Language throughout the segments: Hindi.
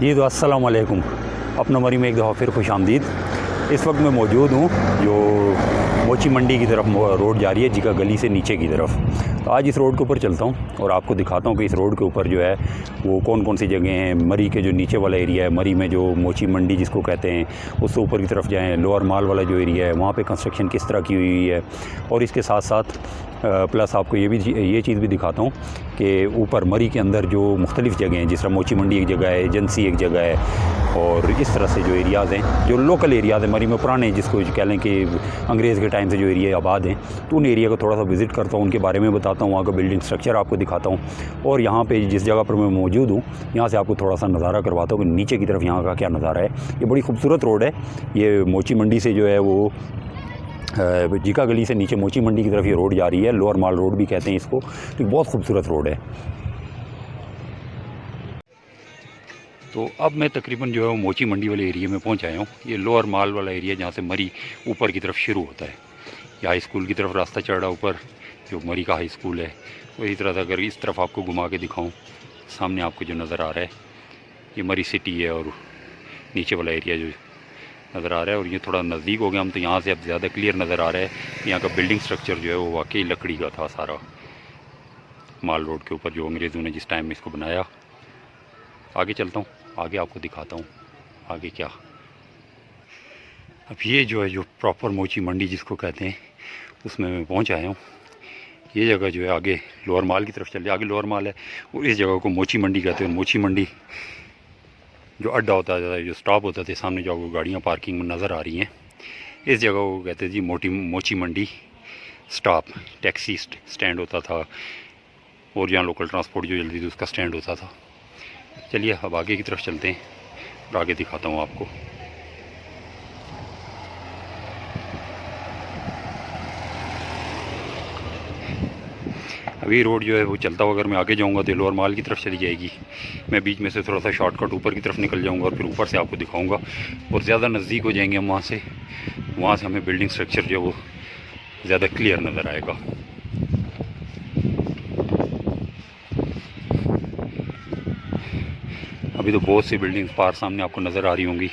जी तो अस्सलाम वालेकुम। अपना मरी में एक दफ़ा फिर खुश आमदीद। इस वक्त मैं मौजूद हूँ जो मोची मंडी की तरफ रोड जा रही है, जिका गली से नीचे की तरफ। तो आज इस रोड के ऊपर चलता हूँ और आपको दिखाता हूँ कि इस रोड के ऊपर जो है वो कौन कौन सी जगह हैं। मरी के जो नीचे वाला एरिया है, मरी में जो मोची मंडी जिसको कहते हैं, उससे ऊपर की तरफ जाएँ। लोअर माल वाला जो एरिया है वहाँ पे कंस्ट्रक्शन किस तरह की हुई है, और इसके साथ साथ प्लस आपको ये चीज़ भी दिखाता हूँ कि ऊपर मरी के अंदर जो मुख्तलिफ़ जगह हैं, जिस तरह मोची मंडी एक जगह है, एजेंसी एक जगह है, और इस तरह से जो एरियाज़ हैं, जो लोकल एरियाज़ हैं मरी में पुराने, जिसको कह लें कि अंग्रेज़ के टाइम से जो एरिया आबाद हैं, तो उन एरिया को थोड़ा सा विज़िट करता हूँ, उनके बारे में बताता हूँ, वहाँ का बिल्डिंग स्ट्रक्चर आपको दिखाता हूँ। और यहाँ पे जिस जगह पर मैं मौजूद हूँ यहाँ से आपको थोड़ा सा नज़ारा करवाता हूँ कि नीचे की तरफ यहाँ का क्या नज़ारा है। ये बड़ी खूबसूरत रोड है। ये मोची मंडी से जो है वो जिका गली से नीचे मोची मंडी की तरफ ये रोड जा रही है। लोअर माल रोड भी कहते हैं इसको। तो बहुत खूबसूरत रोड है। तो अब मैं तकरीबन जो है वो मोची मंडी वाले एरिया में पहुंच आया हूँ। ये लोअर माल वाला एरिया जहाँ से मरी ऊपर की तरफ शुरू होता है। ये हाई स्कूल की तरफ रास्ता चढ़ रहा ऊपर, जो मरी का हाई स्कूल है। वही तरह से अगर इस तरफ आपको घुमा के दिखाऊँ, सामने आपको जो नज़र आ रहा है ये मरी सिटी है, और नीचे वाला एरिया जो नज़र आ रहा है। और ये थोड़ा नज़दीक हो गया हम, तो यहाँ से अब ज़्यादा क्लियर नज़र आ रहा है। यहाँ का बिल्डिंग स्ट्रक्चर जो है वो वाकई लकड़ी का था सारा, माल रोड के ऊपर, जो अंग्रेज़ों ने जिस टाइम में इसको बनाया। आगे चलता हूँ, आगे आपको दिखाता हूँ आगे क्या। अब ये जो है जो प्रॉपर मोची मंडी जिसको कहते हैं, उसमें मैं पहुँच आया हूँ। ये जगह जो है आगे लोअर माल की तरफ चल जाए, आगे लोअर माल है, और इस जगह को मोची मंडी कहते हैं। मोची मंडी जो अड्डा होता है, जो स्टॉप होता था, सामने जो आपको गाड़ियाँ पार्किंग में नज़र आ रही हैं, इस जगह को कहते हैं जी मोची मंडी स्टॉप। टैक्सी स्टैंड होता था, और जहाँ लोकल ट्रांसपोर्ट जो जल्दी थी उसका स्टैंड होता था। चलिए अब आगे की तरफ चलते हैं और आगे दिखाता हूँ आपको। अभी रोड जो है वो चलता हुआ अगर मैं आगे जाऊंगा तो लोअर माल की तरफ चली जाएगी। मैं बीच में से थोड़ा सा शॉर्टकट ऊपर की तरफ निकल जाऊंगा और फिर ऊपर से आपको दिखाऊंगा, और ज़्यादा नज़दीक हो जाएंगे हम वहाँ से हमें बिल्डिंग स्ट्रक्चर जो है वो ज़्यादा क्लियर नज़र आएगा। अभी तो बहुत सी बिल्डिंग्स पार सामने आपको नज़र आ रही होंगी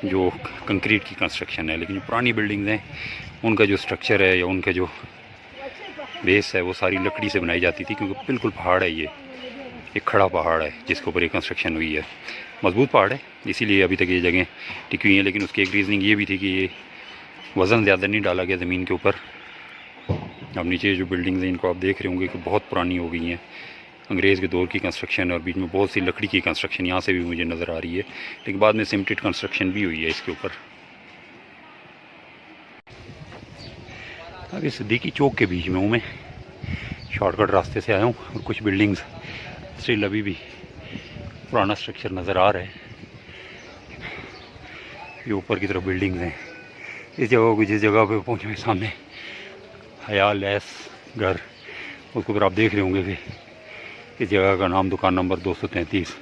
जो कंक्रीट की कंस्ट्रक्शन है, लेकिन जो पुरानी बिल्डिंग्स हैं उनका जो स्ट्रक्चर है या उनका जो बेस है वो सारी लकड़ी से बनाई जाती थी, क्योंकि बिल्कुल पहाड़ है। ये एक खड़ा पहाड़ है जिसके ऊपर ये कंस्ट्रक्शन हुई है। मजबूत पहाड़ है, इसीलिए अभी तक ये जगह टिकी हुई है। लेकिन उसकी एक रीज़निंग ये भी थी कि ये वज़न ज़्यादा नहीं डाला गया ज़मीन के ऊपर। अब नीचे जो बिल्डिंग्स हैं इनको आप देख रहे होंगे कि बहुत पुरानी हो गई हैं, अंग्रेज़ के दौर की कंस्ट्रक्शन है, और बीच में बहुत सी लकड़ी की कंस्ट्रक्शन यहाँ से भी मुझे नज़र आ रही है, लेकिन बाद में सिमेंटेड कंस्ट्रक्शन भी हुई है इसके ऊपर। अभी सिद्दीकी चौक के बीच में हूँ मैं, शॉर्टकट रास्ते से आया हूँ, और कुछ बिल्डिंग्स स्टिल अभी भी पुराना स्ट्रक्चर नज़र आ रहा है। ये ऊपर की तरफ बिल्डिंग्स हैं। इस जगह को जिस जगह पे पहुँचे सामने हयाल लेस घर, उसको फिर आप देख रहे होंगे कि इस जगह का नाम दुकान नंबर 233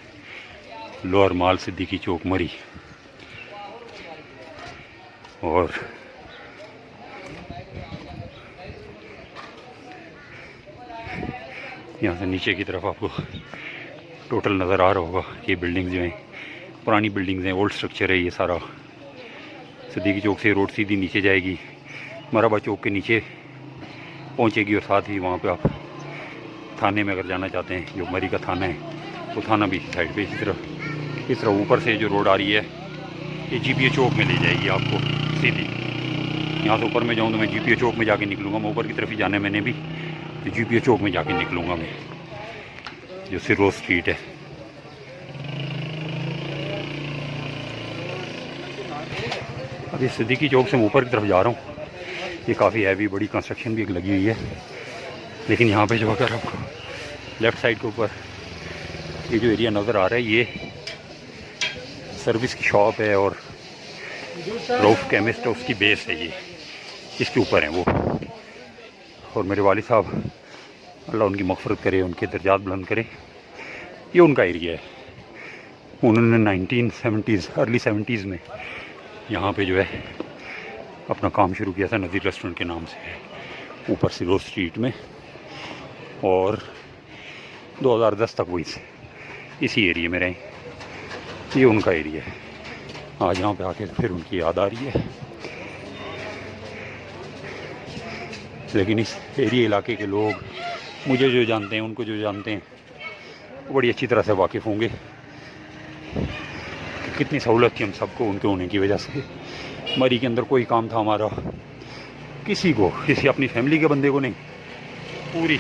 लोअर माल सिद्दीकी चौक मरी। और यहाँ से नीचे की तरफ आपको टोटल नज़र आ रहा होगा। ये बिल्डिंग्स जो हैं पुरानी बिल्डिंग्स हैं, ओल्ड स्ट्रक्चर है ये सारा। सिद्दीकी चौक से रोड सीधी नीचे जाएगी, मराबा चौक के नीचे पहुँचेगी, और साथ ही वहाँ पे आप थाने में अगर जाना चाहते हैं, जो मरी का थाना है वो थाना भी साइड पे। इस तरह ऊपर से जो रोड आ रही है ये जीपीए चौक में ले जाएगी आपको सीधी। यहाँ से ऊपर में जाऊँ तो मैं जीपीए चौक में जाके निकलूँगा। मैं ऊपर की तरफ ही जाना है मैंने भी, तो जीपीए चौक में जाके निकलूँगा मैं, जो सिरोज स्ट्रीट है। अभी सिद्दीकी चौक से मैं ऊपर की तरफ जा रहा हूँ। ये काफ़ी हैवी बड़ी कंस्ट्रक्शन भी एक लगी हुई है, लेकिन यहाँ पे जो अगर आपको लेफ़्ट साइड के ऊपर ये जो एरिया नज़र आ रहा है, ये सर्विस की शॉप है, और रऊफ केमिस्ट है उसकी बेस है, ये इसके ऊपर है वो। और मेरे वालिद साहब, अल्लाह उनकी मग़फ़िरत करे, उनके दर्जात बुलंद करे, ये उनका एरिया है। उन्होंने 1970s अर्ली 70s में यहाँ पे जो है अपना काम शुरू किया था, नज़ीर रेस्टोरेंट के नाम से, ऊपर सिरोज स्ट्रीट में। और 2010 तक वो इसी एरिया में रहे। ये उनका एरिया है। आज यहाँ पे आके फिर उनकी याद आ रही है। लेकिन इस एरिया इलाके के लोग मुझे जो जानते हैं, उनको जो जानते हैं, वो बड़ी अच्छी तरह से वाकिफ़ होंगे कि कितनी सहूलत थी हम सबको उनके होने की वजह से। मरी के अंदर कोई काम था हमारा किसी को, किसी अपनी फैमिली के बंदे को नहीं, पूरी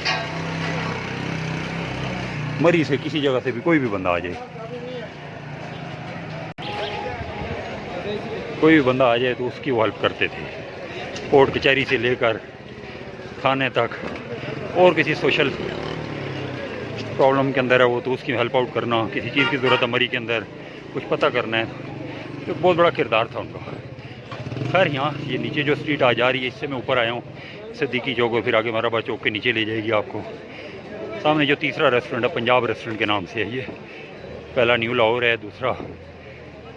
मरी से किसी जगह से भी कोई भी बंदा आ जाए, कोई भी बंदा आ जाए तो उसकी वो हेल्प करते थे। कोर्ट कचहरी से लेकर थाने तक, और किसी सोशल प्रॉब्लम के अंदर है वो तो उसकी हेल्प आउट करना, किसी चीज़ की ज़रूरत है मरी के अंदर कुछ पता करना है, तो बहुत बड़ा किरदार था उनका। खैर यहाँ ये नीचे जो स्ट्रीट आ जा रही है, इससे मैं ऊपर आया हूँ, सिद्दीकी चौक और फिर आगे मराबा चौक के नीचे ले जाएगी आपको। सामने जो तीसरा रेस्टोरेंट है, पंजाब रेस्टोरेंट के नाम से है ये। पहला न्यू लाहौर है, दूसरा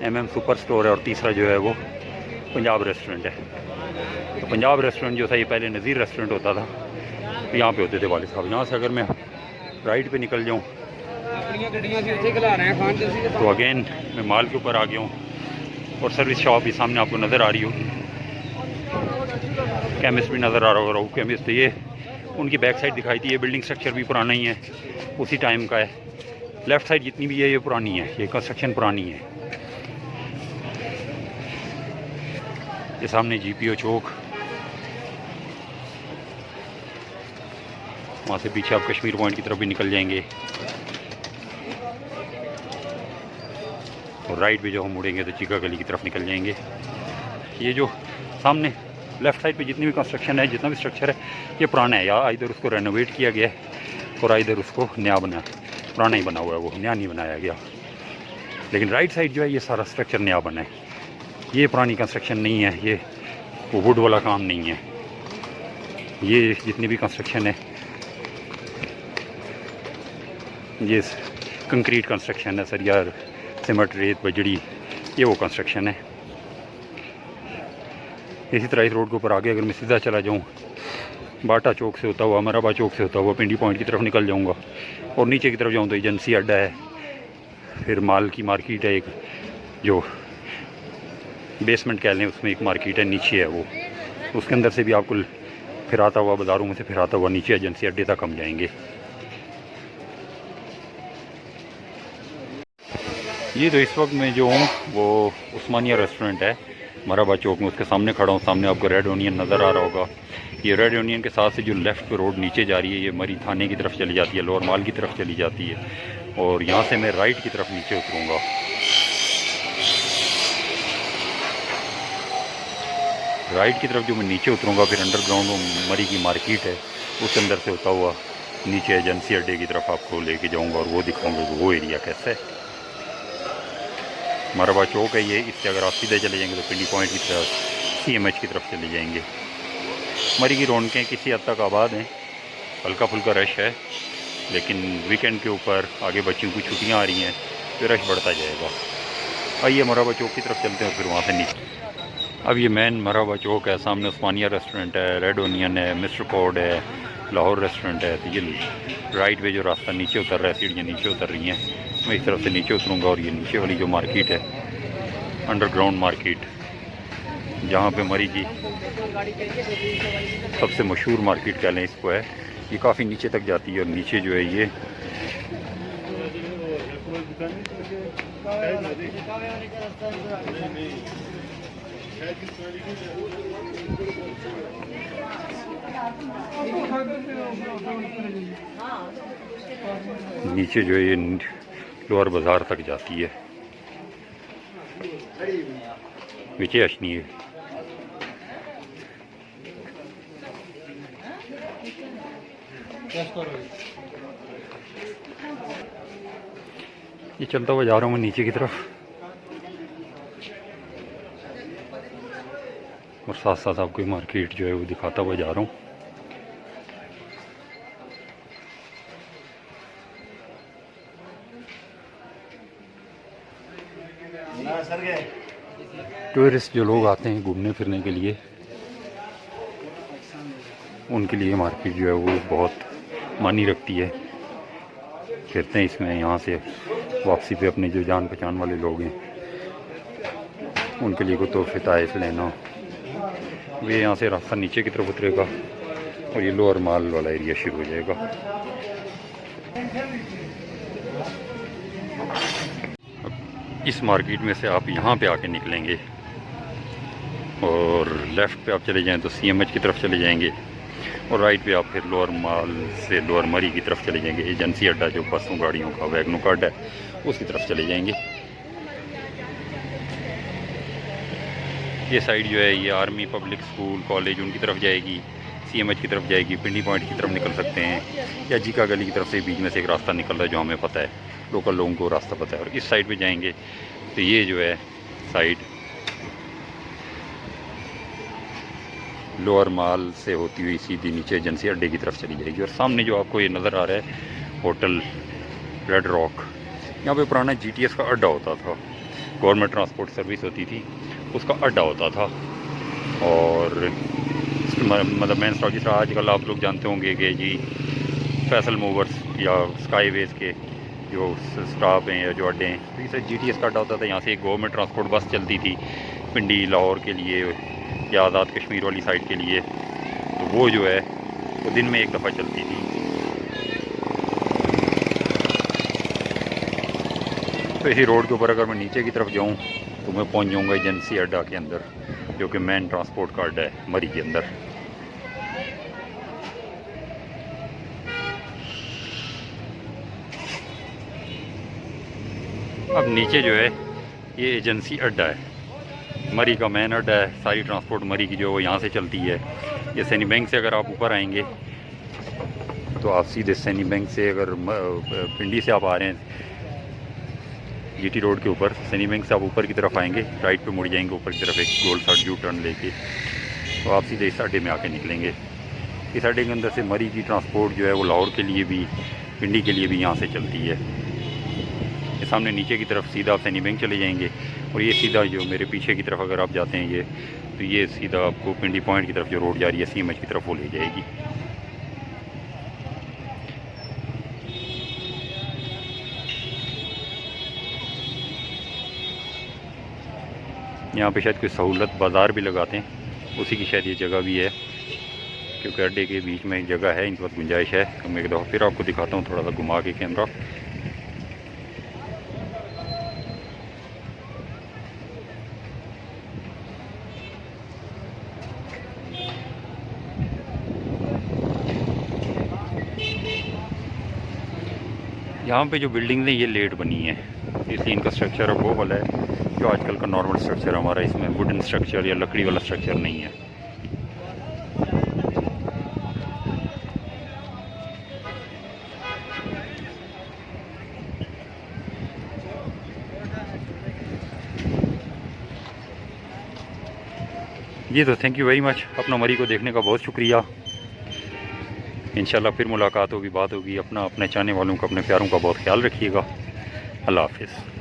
MM सुपर स्टोर है और तीसरा जो है वो पंजाब रेस्टोरेंट है। तो पंजाब रेस्टोरेंट जो था ये पहले नज़ीर रेस्टोरेंट होता था, यहाँ पे होते थे वालिद साहब। यहाँ से अगर मैं राइट पे निकल जाऊँ तो अगेन मैं माल के ऊपर आ गया हूँ और सर्विस शॉप भी सामने आपको नज़र आ रही होगी, केमिस्ट भी नज़र आ रहा होगा। केमिस्ट ये उनकी बैक साइड दिखाई थी। ये बिल्डिंग स्ट्रक्चर भी पुराना ही है, उसी टाइम का है। लेफ़्ट साइड जितनी भी है ये पुरानी है, ये कंस्ट्रक्शन पुरानी है। ये सामने GPO चौक, वहाँ से पीछे आप कश्मीर पॉइंट की तरफ भी निकल जाएंगे और राइट पे जो हम मुड़ेंगे तो चीका गली की तरफ निकल जाएंगे। ये जो सामने लेफ़्ट साइड पे जितनी भी कंस्ट्रक्शन है, जितना भी स्ट्रक्चर है, ये पुराना है। या इधर उसको रेनोवेट किया गया है और इधर उसको नया बना, पुराना ही बना हुआ है, वो नया नहीं बनाया गया। लेकिन राइट साइड जो है ये सारा स्ट्रक्चर नया बना है, ये पुरानी कंस्ट्रक्शन नहीं है, ये वो वुड वाला काम नहीं है। ये जितनी भी कंस्ट्रक्शन है ये कंक्रीट कंस्ट्रक्शन है, सरिया सीमेंट रेत बजड़ी, ये वो कंस्ट्रक्शन है। इसी तरह इस रोड के ऊपर आगे अगर मैं सीधा चला जाऊँ, बाटा चौक से होता हुआ, मराबा चौक से होता हुआ पिंडी पॉइंट की तरफ निकल जाऊँगा और नीचे की तरफ जाऊँ तो एजेंसी अड्डा है, फिर माल की मार्केट है, एक जो बेसमेंट कह लें उसमें एक मार्केट है, नीचे है वो, उसके अंदर से भी आपको फिराता हुआ, बाज़ारों में से फिराता हुआ नीचे एजेंसी अड्डे तक हम जाएंगे। ये तो इस वक्त मैं जो हूँ वो उस्मानिया रेस्टोरेंट है मराबा चौक में, उसके सामने खड़ा हूँ। सामने आपको रेड ओनियन नज़र आ रहा होगा। ये रेड ओनियन के साथ से जो लेफ़्ट पे रोड नीचे जा रही है, ये मरी थाने की तरफ चली जाती है, लोअर माल की तरफ चली जाती है। और यहाँ से मैं राइट की तरफ नीचे उतरूँगा। राइट की तरफ जो मैं नीचे उतरूँगा, फिर अंडरग्राउंड मरी की मार्केट है, उस अंदर से होता हुआ नीचे एजेंसी अड्डे की तरफ आपको लेके जाऊँगा और वो दिखाऊँगा कि वो एरिया कैसा है। मराबा चौक है ये, इससे अगर आप सीधे चले जाएंगे तो पिंडी पॉइंट की तरफ, CMH की तरफ चले जाएंगे। मरी की रौनकें किसी हद तक आबाद हैं, हल्का फुल्का रश है, लेकिन वीकेंड के ऊपर आगे बच्चों की छुट्टियां आ रही हैं तो रश बढ़ता जाएगा। आइए मराबा चौक की तरफ चलते हैं, फिर वहाँ से नीचे। अब ये मेन मराबा चौक है, सामने उस्मानिया रेस्टोरेंट है, रेड ओनियन है, मिस्टर कॉड है, लाहौर रेस्टोरेंट है। तो ये राइट पे जो रास्ता नीचे उतर रहा है, सीढ़ियाँ नीचे उतर रही हैं, मैं इस तरफ से नीचे उतरूँगा और ये नीचे वाली जो मार्केट है, अंडरग्राउंड मार्केट, जहाँ पे मरी की सबसे मशहूर मार्केट कह लें इसको है, ये काफ़ी नीचे तक जाती है। और नीचे जो है ये नीचे जो है ये लोअर बाज़ार तक जाती है, नीचे अशनी है। ये चलता हुआ जा रहा हूँ मैं नीचे की तरफ और साथ साथ आपको मार्केट जो है वो दिखाता हुआ जा रहा हूँ। टूरिस्ट जो लोग आते हैं घूमने फिरने के लिए, उनके लिए मार्केट जो है वो बहुत मानी रखती है। फिरते हैं इसमें, यहाँ से वापसी पे अपने जो जान पहचान वाले लोग हैं उनके लिए कोई तोहफे ताइफ लेना। ये यहाँ से रास्ता नीचे की तरफ उतरेगा और ये लोअर माल वाला एरिया शुरू हो जाएगा। अब इस मार्केट में से आप यहाँ पे आके निकलेंगे और लेफ़्ट पे आप चले जाएं तो CMH की तरफ चले जाएंगे और राइट पे आप फिर लोअर माल से लोअर मरी की तरफ चले जाएंगे। एजेंसी अड्डा जो बसों गाड़ियों का वैगनों का अड्डा है उसकी तरफ चले जाएंगे। ये साइड जो है ये आर्मी पब्लिक स्कूल कॉलेज उनकी तरफ जाएगी, CMH की तरफ जाएगी, पिंडी पॉइंट की तरफ निकल सकते हैं या जीका गली की तरफ से बीच में से एक रास्ता निकल रहा है जो हमें पता है, लोकल लोगों को रास्ता पता है। और इस साइड पे जाएंगे तो ये जो है साइड लोअर माल से होती हुई सीधी नीचे एजेंसी अड्डे की तरफ चली जाएगी। और सामने जो आपको ये नज़र आ रहा है होटल रेड रॉक, यहाँ पे पुराना GTS का अड्डा होता था, गवर्नमेंट ट्रांसपोर्ट सर्विस होती थी उसका अड्डा होता था। और मतलब मेन स्टॉक जिस तरह आजकल आप लोग जानते होंगे कि जी फैसल मूवर्स या स्काईवेज के जो स्टाफ हैं या जो अड्डे हैं, तो इसे GTS का अड्डा होता था। यहाँ से एक गवर्नमेंट ट्रांसपोर्ट बस चलती थी पिंडी लाहौर के लिए या आज़ाद कश्मीर वाली साइड के लिए, तो वो जो है वो दिन में एक दफ़ा चलती थी। तो इसी रोड के ऊपर अगर मैं नीचे की तरफ जाऊँ तो मैं पहुँच जाऊँगा एजेंसी अड्डा के अंदर जो कि मेन ट्रांसपोर्ट का अड्डा है मरी के अंदर। अब नीचे जो है ये एजेंसी अड्डा है, मरी का मेन अड्डा है। सारी ट्रांसपोर्ट मरी की जो वो यहाँ से चलती है। ये सैनी बैंक से अगर आप ऊपर आएंगे तो आप सीधे सैनी बैंक से अगर पिंडी से आप आ रहे हैं GT रोड के ऊपर, सैनी बैंक से आप ऊपर की तरफ आएंगे, राइट पे मुड़ जाएंगे ऊपर की तरफ एक गोल सा यू टर्न लेके, तो आप सीधे इस अड्डे में आके निकलेंगे। इस अड्डे के अंदर से मरी की ट्रांसपोर्ट जो है वो लाहौर के लिए भी पिंडी के लिए भी यहाँ से चलती है। ये सामने नीचे की तरफ सीधा आप सैनी बैंक चले जाएंगे और ये सीधा जो मेरे पीछे की तरफ अगर आप जाते हैं ये, तो ये सीधा आपको पिंडी पॉइंट की तरफ जो रोड जा रही है CMH की तरफ वो ले जाएगी। यहाँ पे शायद कोई सहूलत बाज़ार भी लगाते हैं, उसी की शायद ये जगह भी है, क्योंकि अड्डे के बीच में एक जगह है, इस वक्त गुंजाइश है। तो मैं एक दफ़ा फिर आपको दिखाता हूँ थोड़ा सा घुमा के कैमरा। यहाँ पे जो बिल्डिंग्स हैं ये लेट बनी है, इसलिए इनका स्ट्रक्चर अब वो वाला है जो आजकल का नॉर्मल स्ट्रक्चर हमारा, इसमें वुडन स्ट्रक्चर या लकड़ी वाला स्ट्रक्चर नहीं है। जी तो थैंक यू वेरी मच, अपना मरी को देखने का बहुत शुक्रिया। इंशाल्लाह फिर मुलाकात होगी, बात होगी। अपने चाहने वालों का, अपने प्यारों का बहुत ख्याल रखिएगा। अल्लाह हाफिज़।